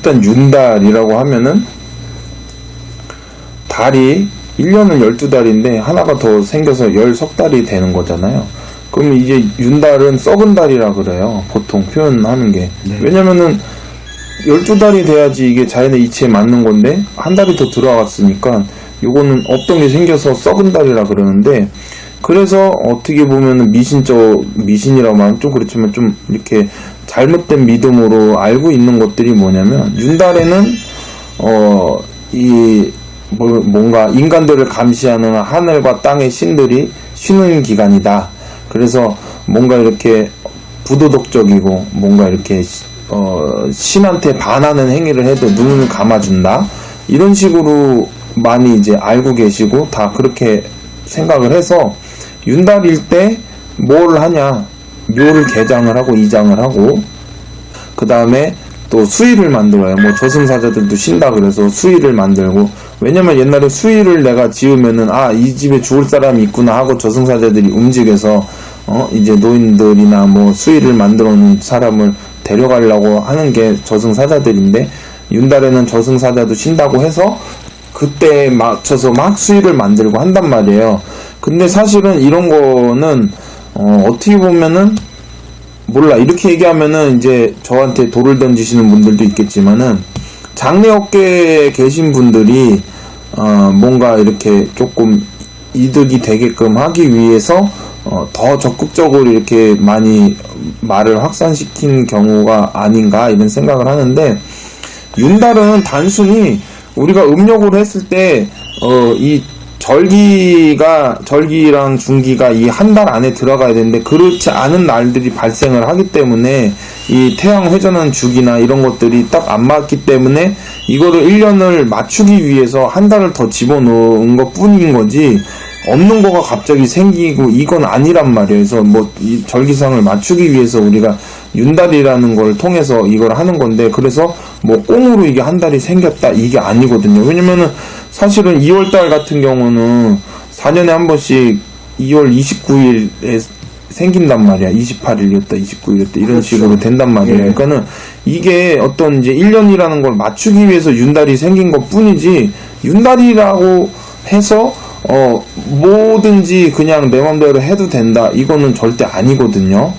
일단 윤달이라고 하면은 달이 1년은 12달인데 하나가 더 생겨서 13달이 되는 거잖아요. 그럼 이제 윤달은 썩은 달이라 그래요. 보통 표현하는 게. 네. 왜냐면은 12달이 돼야지 이게 자연의 이치에 맞는 건데 한 달이 더 들어갔으니까 요거는 없던 게 생겨서 썩은 달이라 그러는데, 그래서 어떻게 보면은 미신이라고 말하면 좀 그렇지만 좀 이렇게 잘못된 믿음으로 알고 있는 것들이 뭐냐면, 윤달에는 뭔가 인간들을 감시하는 하늘과 땅의 신들이 쉬는 기간이다. 그래서 뭔가 이렇게 부도덕적이고 뭔가 이렇게 신한테 반하는 행위를 해도 눈을 감아준다. 이런 식으로 많이 이제 알고 계시고 다 그렇게 생각을 해서 윤달일 때 뭘 하냐? 묘를 개장을 하고 이장을 하고, 그 다음에 또 수의를 만들어요. 뭐 저승사자들도 쉰다 그래서 수의를 만들고, 왜냐면 옛날에 수의를 내가 지으면은 이 집에 죽을 사람이 있구나 하고 저승사자들이 움직여서 이제 노인들이나 뭐 수의를 만들어 놓은 사람을 데려가려고 하는 게 저승사자들인데, 윤달에는 저승사자도 쉰다고 해서 그때 맞춰서 막 수의를 만들고 한단 말이에요. 근데 사실은 이런 거는 어떻게 보면은 몰라, 이렇게 얘기하면은 이제 저한테 돌을 던지시는 분들도 있겠지만은, 장래업계에 계신 분들이 뭔가 이렇게 조금 이득이 되게끔 하기 위해서 더 적극적으로 이렇게 많이 말을 확산시킨 경우가 아닌가 이런 생각을 하는데, 윤달은 단순히 우리가 음력으로 했을 때 이 절기랑 중기가 이 한 달 안에 들어가야 되는데 그렇지 않은 날들이 발생을 하기 때문에 이 태양 회전하는 주기나 이런 것들이 딱 안 맞기 때문에 이거를 1년을 맞추기 위해서 한 달을 더 집어넣은 것 뿐인 거지, 없는 거가 갑자기 생기고 이건 아니란 말이에요. 그래서 뭐 이 절기상을 맞추기 위해서 우리가 윤달이라는 걸 통해서 이걸 하는 건데, 그래서 뭐 꽁으로 이게 한 달이 생겼다 이게 아니거든요. 왜냐면은 사실은 2월달 같은 경우는 4년에 한 번씩 2월 29일에 생긴단 말이야. 28일이었다, 29일이었다 이런 그렇죠. 식으로 된단 말이에요. 예. 그러니까는 이게 어떤 이제 1년이라는 걸 맞추기 위해서 윤달이 생긴 것 뿐이지, 윤달이라고 해서 뭐든지 그냥 내 맘대로 해도 된다 이거는 절대 아니거든요.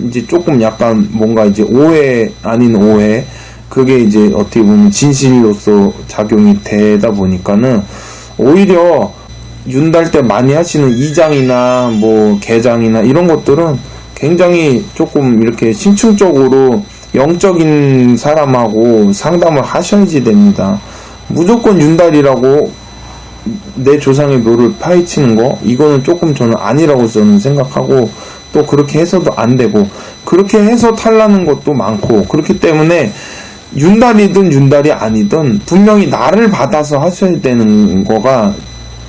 이제 조금 약간 뭔가 이제 오해 아닌 오해, 그게 이제 어떻게 보면 진실로서 작용이 되다 보니까는 오히려 윤달 때 많이 하시는 이장이나 뭐 개장이나 이런 것들은 굉장히 조금 이렇게 심층적으로 영적인 사람하고 상담을 하셔야지 됩니다. 무조건 윤달이라고 내 조상의 묘를 파헤치는 거, 이거는 조금 저는 아니라고 저는 생각하고, 또 그렇게 해서도 안 되고 그렇게 해서 탈나는 것도 많고, 그렇기 때문에 윤달이든 윤달이 아니든 분명히 나를 받아서 하셔야 되는 거가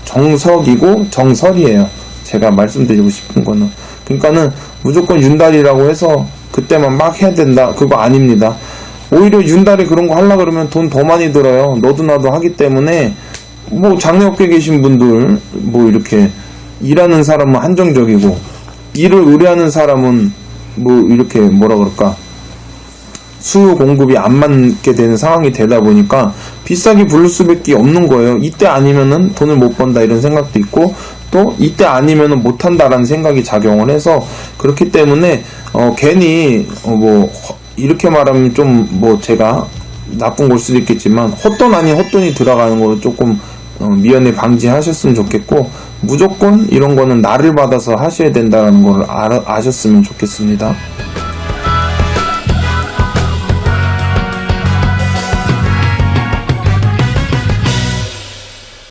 정석이고 정설이에요. 제가 말씀드리고 싶은 거는. 그러니까는 무조건 윤달이라고 해서 그때만 막 해야 된다, 그거 아닙니다. 오히려 윤달에 그런 거 하려고 그러면 돈 더 많이 들어요. 너도 나도 하기 때문에. 뭐 장래업계에 계신 분들 뭐 이렇게 일하는 사람은 한정적이고 일을 의뢰하는 사람은 뭐 이렇게 뭐라 그럴까, 수요 공급이 안 맞게 되는 상황이 되다 보니까 비싸게 부를 수밖에 없는 거예요. 이때 아니면은 돈을 못 번다 이런 생각도 있고, 또 이때 아니면은 못 한다라는 생각이 작용을 해서, 그렇기 때문에 괜히 뭐 이렇게 말하면 좀 뭐 제가 나쁜 걸 수도 있겠지만 헛돈 아닌 헛돈이 들어가는 거를 조금 미연에 방지하셨으면 좋겠고, 무조건 이런 거는 나를 받아서 하셔야 된다는 걸 아셨으면 좋겠습니다.